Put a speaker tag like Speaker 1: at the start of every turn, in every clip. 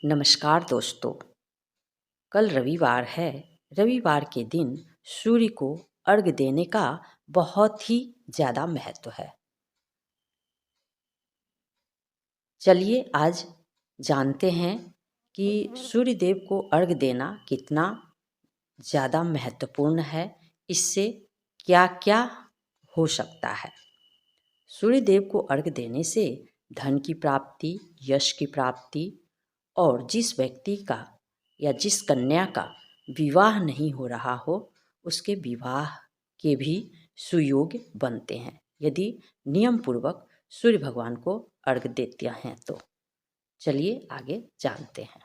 Speaker 1: नमस्कार दोस्तों। कल रविवार है। रविवार के दिन सूर्य को अर्घ देने का बहुत ही ज़्यादा महत्व है। चलिए आज जानते हैं कि सूर्य देव को अर्घ देना कितना ज़्यादा महत्वपूर्ण है। इससे क्या क्या हो सकता है। सूर्य देव को अर्घ देने से धन की प्राप्ति, यश की प्राप्ति और जिस व्यक्ति का या जिस कन्या का विवाह नहीं हो रहा हो उसके विवाह के भी सुयोग बनते हैं यदि नियम पूर्वक सूर्य भगवान को अर्घ देते हैं तो। चलिए आगे जानते हैं।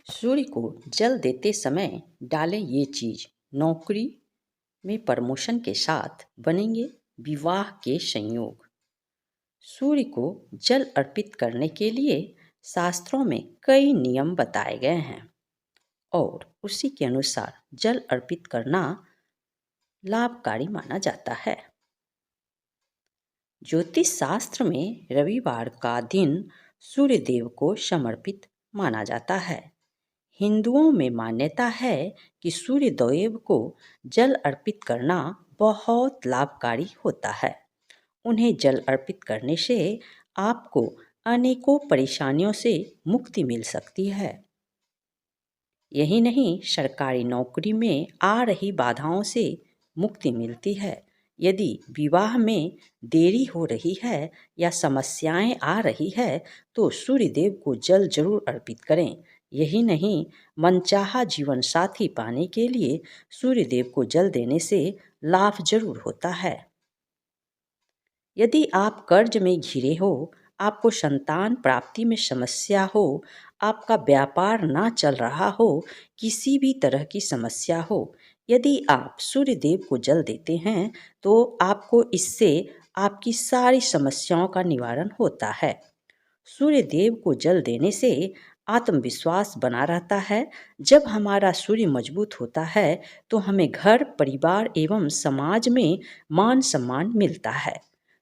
Speaker 1: सूर्य को जल देते समय डालें ये चीज़, नौकरी में प्रमोशन के साथ बनेंगे विवाह के संयोग। सूर्य को जल अर्पित करने के लिए शास्त्रों में कई नियम बताए गए हैं और उसी के अनुसार जल अर्पित करना लाभकारी माना जाता है। ज्योतिष शास्त्र में रविवार का दिन सूर्य देव को समर्पित माना जाता है। हिंदुओं में मान्यता है कि सूर्य देव को जल अर्पित करना बहुत लाभकारी होता है। उन्हें जल अर्पित करने से आपको अनेकों परेशानियों से मुक्ति मिल सकती है। यही नहीं, सरकारी नौकरी में आ रही बाधाओं से मुक्ति मिलती है। यदि विवाह में देरी हो रही है या समस्याएं आ रही है तो सूर्य देव को जल जरूर अर्पित करें। यही नहीं, मनचाहा जीवन साथी पाने के लिए सूर्य देव को जल देने से लाभ जरूर होता है। यदि आप कर्ज में घिरे हो, आपको संतान प्राप्ति में समस्या हो, आपका व्यापार ना चल रहा हो, किसी भी तरह की समस्या हो, यदि आप सूर्य देव को जल देते हैं तो आपको इससे आपकी सारी समस्याओं का निवारण होता है। सूर्य देव को जल देने से आत्मविश्वास बना रहता है। जब हमारा सूर्य मजबूत होता है तो हमें घर, परिवार एवं समाज में मान सम्मान मिलता है।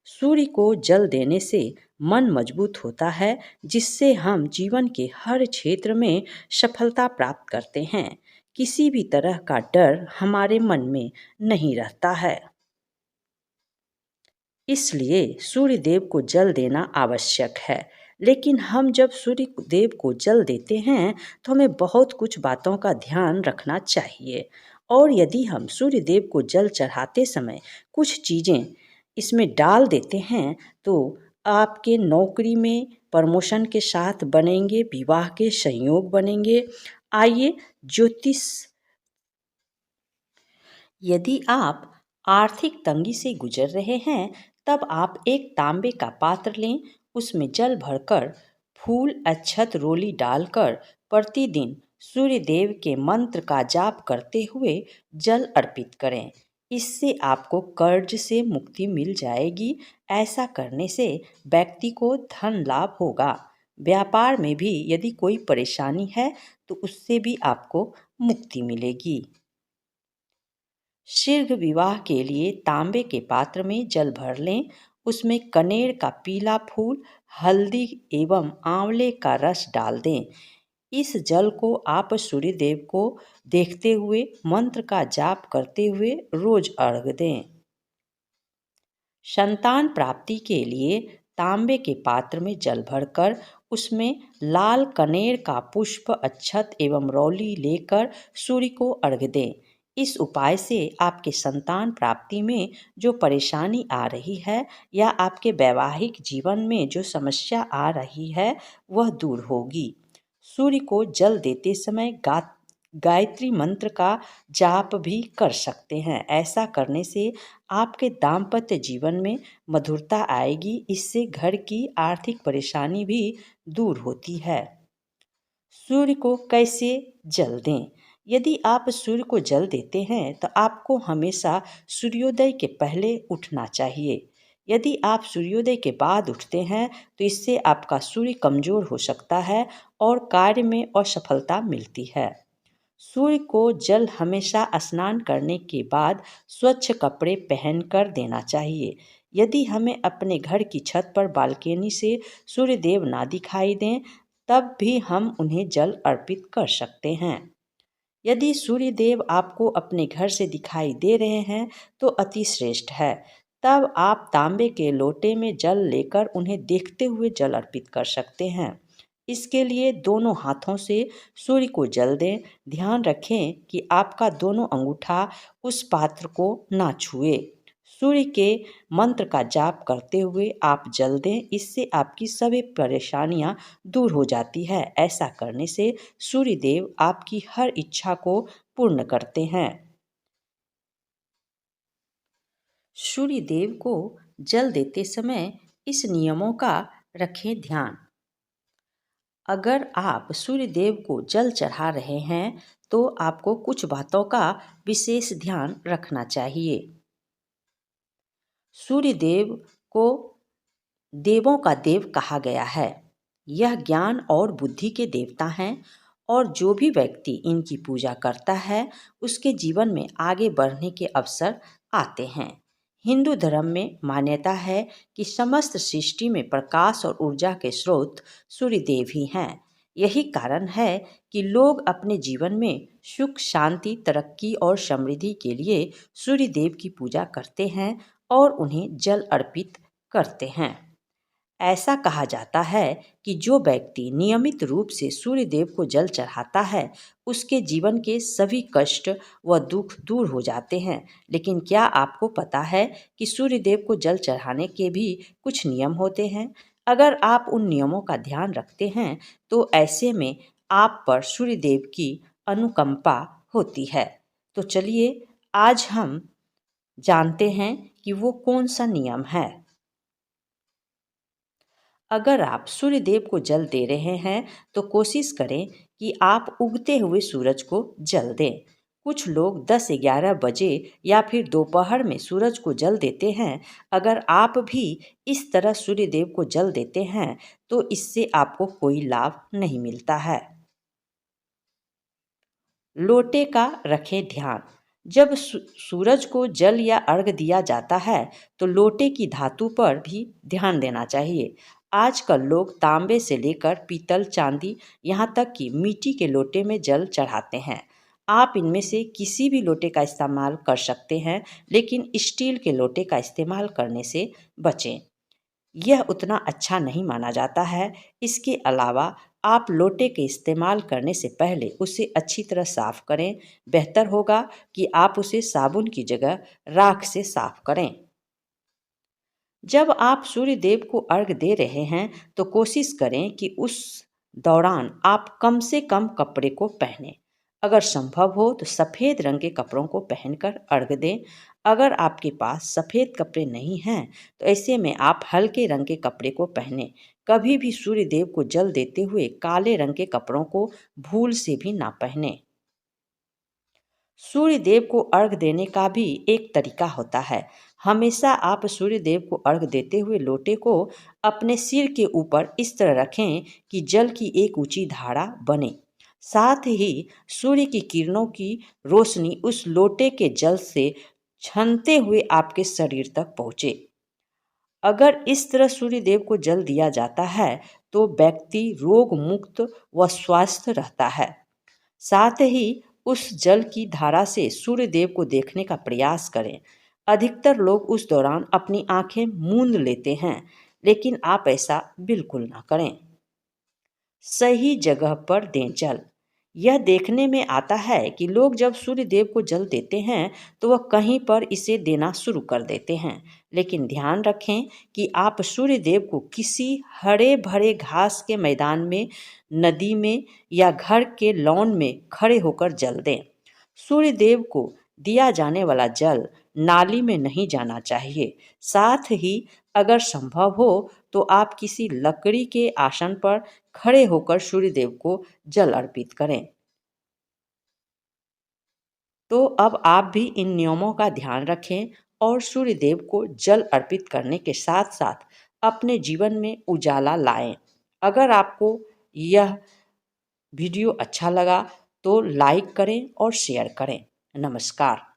Speaker 1: सूर्य को जल देने से मन मजबूत होता है जिससे हम जीवन के हर क्षेत्र में सफलता प्राप्त करते हैं। किसी भी तरह का डर हमारे मन में नहीं रहता है। इसलिए सूर्य देव को जल देना आवश्यक है। लेकिन हम जब सूर्य देव को जल देते हैं तो हमें बहुत कुछ बातों का ध्यान रखना चाहिए। और यदि हम सूर्य देव को जल चढ़ाते समय कुछ चीज़ें इसमें डाल देते हैं तो आपके नौकरी में प्रमोशन के साथ बनेंगे, विवाह के संयोग बनेंगे। आइए ज्योतिष। यदि आप आर्थिक तंगी से गुजर रहे हैं तब आप एक तांबे का पात्र लें, उसमें जल भरकर फूल, अक्षत, रोली डालकर प्रतिदिन सूर्य देव के मंत्र का जाप करते हुए जल अर्पित करें। इससे आपको कर्ज से मुक्ति मिल जाएगी। ऐसा करने से व्यक्ति को धन लाभ होगा। व्यापार में भी यदि कोई परेशानी है तो उससे भी आपको मुक्ति मिलेगी। शीघ्र विवाह के लिए तांबे के पात्र में जल भर लें, उसमें कनेर का पीला फूल, हल्दी एवं आंवले का रस डाल दें। इस जल को आप सूर्य देव को देखते हुए मंत्र का जाप करते हुए रोज अर्घ दें। संतान प्राप्ति के लिए तांबे के पात्र में जल भरकर उसमें लाल कनेर का पुष्प, अक्षत एवं रौली लेकर सूर्य को अर्घ दें। इस उपाय से आपके संतान प्राप्ति में जो परेशानी आ रही है या आपके वैवाहिक जीवन में जो समस्या आ रही है वह दूर होगी। सूर्य को जल देते समय गायत्री मंत्र का जाप भी कर सकते हैं। ऐसा करने से आपके दाम्पत्य जीवन में मधुरता आएगी। इससे घर की आर्थिक परेशानी भी दूर होती है। सूर्य को कैसे जल दें? यदि आप सूर्य को जल देते हैं तो आपको हमेशा सूर्योदय के पहले उठना चाहिए। यदि आप सूर्योदय के बाद उठते हैं तो इससे आपका सूर्य कमज़ोर हो सकता है और कार्य में असफलता मिलती है। सूर्य को जल हमेशा स्नान करने के बाद स्वच्छ कपड़े पहन कर देना चाहिए। यदि हमें अपने घर की छत पर बालकनी से सूर्य देव ना दिखाई दें तब भी हम उन्हें जल अर्पित कर सकते हैं। यदि सूर्य देव आपको अपने घर से दिखाई दे रहे हैं तो अति श्रेष्ठ है। तब आप तांबे के लोटे में जल लेकर उन्हें देखते हुए जल अर्पित कर सकते हैं। इसके लिए दोनों हाथों से सूर्य को जल दें। ध्यान रखें कि आपका दोनों अंगूठा उस पात्र को ना छुए। सूर्य के मंत्र का जाप करते हुए आप जल दें। इससे आपकी सभी परेशानियां दूर हो जाती है। ऐसा करने से सूर्य देव आपकी हर इच्छा को पूर्ण करते हैं। सूर्य देव को जल देते समय इस नियमों का रखें ध्यान। अगर आप सूर्य देव को जल चढ़ा रहे हैं तो आपको कुछ बातों का विशेष ध्यान रखना चाहिए। सूर्य देव को देवों का देव कहा गया है। यह ज्ञान और बुद्धि के देवता हैं और जो भी व्यक्ति इनकी पूजा करता है उसके जीवन में आगे बढ़ने के अवसर आते हैं। हिंदू धर्म में मान्यता है कि समस्त सृष्टि में प्रकाश और ऊर्जा के स्रोत सूर्य देव ही हैं। यही कारण है कि लोग अपने जीवन में सुख, शांति, तरक्की और समृद्धि के लिए सूर्य देव की पूजा करते हैं और उन्हें जल अर्पित करते हैं। ऐसा कहा जाता है कि जो व्यक्ति नियमित रूप से सूर्य देव को जल चढ़ाता है उसके जीवन के सभी कष्ट व दुख दूर हो जाते हैं। लेकिन क्या आपको पता है कि सूर्य देव को जल चढ़ाने के भी कुछ नियम होते हैं? अगर आप उन नियमों का ध्यान रखते हैं तो ऐसे में आप पर सूर्य देव की अनुकंपा होती है। तो चलिए आज हम जानते हैं कि वो कौन सा नियम है। अगर आप सूर्य देव को जल दे रहे हैं तो कोशिश करें कि आप उगते हुए सूरज को जल दें। कुछ लोग 10-11 बजे या फिर दोपहर में सूरज को जल देते हैं। अगर आप भी इस तरह सूर्य देव को जल देते हैं तो इससे आपको कोई लाभ नहीं मिलता है। लोटे का रखें ध्यान। जब सूरज को जल या अर्घ दिया जाता है तो लोटे की धातु पर भी ध्यान देना चाहिए। आजकल लोग तांबे से लेकर पीतल, चांदी, यहाँ तक कि मिट्टी के लोटे में जल चढ़ाते हैं। आप इनमें से किसी भी लोटे का इस्तेमाल कर सकते हैं, लेकिन स्टील के लोटे का इस्तेमाल करने से बचें। यह उतना अच्छा नहीं माना जाता है। इसके अलावा आप लोटे के इस्तेमाल करने से पहले उसे अच्छी तरह साफ करें। बेहतर होगा कि आप उसे साबुन की जगह राख से साफ करें। जब आप सूर्य देव को अर्घ दे रहे हैं तो कोशिश करें कि उस दौरान आप कम से कम कपड़े को पहनें। अगर संभव हो तो सफ़ेद रंग के कपड़ों को पहनकर अर्घ दें। अगर आपके पास सफ़ेद कपड़े नहीं हैं तो ऐसे में आप हल्के रंग के कपड़े को पहनें। कभी भी सूर्य देव को जल देते हुए काले रंग के कपड़ों को भूल से भी ना पहनें। सूर्य देव को अर्घ देने का भी एक तरीका होता है। हमेशा आप सूर्य देव को अर्घ देते हुए लोटे को अपने सिर के ऊपर इस तरह रखें कि जल की एक ऊंची धारा बने। साथ ही सूर्य की किरणों की रोशनी उस लोटे के जल से छनते हुए आपके शरीर तक पहुँचे। अगर इस तरह सूर्य देव को जल दिया जाता है तो व्यक्ति रोग मुक्त व स्वस्थ रहता है। साथ ही उस जल की धारा से सूर्य देव को देखने का प्रयास करें। अधिकतर लोग उस दौरान अपनी आंखें मूंद लेते हैं, लेकिन आप ऐसा बिल्कुल ना करें। सही जगह पर दें जल। यह देखने में आता है कि लोग जब सूर्य देव को जल देते हैं तो वह कहीं पर इसे देना शुरू कर देते हैं। लेकिन ध्यान रखें कि आप सूर्य देव को किसी हरे भरे घास के मैदान में, नदी में या घर के लॉन में खड़े होकर जल दें। सूर्य देव को दिया जाने वाला जल नाली में नहीं जाना चाहिए। साथ ही अगर संभव हो तो आप किसी लकड़ी के आसन पर खड़े होकर सूर्य देव को जल अर्पित करें। तो अब आप भी इन नियमों का ध्यान रखें और सूर्य देव को जल अर्पित करने के साथ साथ अपने जीवन में उजाला लाएं। अगर आपको यह वीडियो अच्छा लगा तो लाइक करें और शेयर करें। नमस्कार।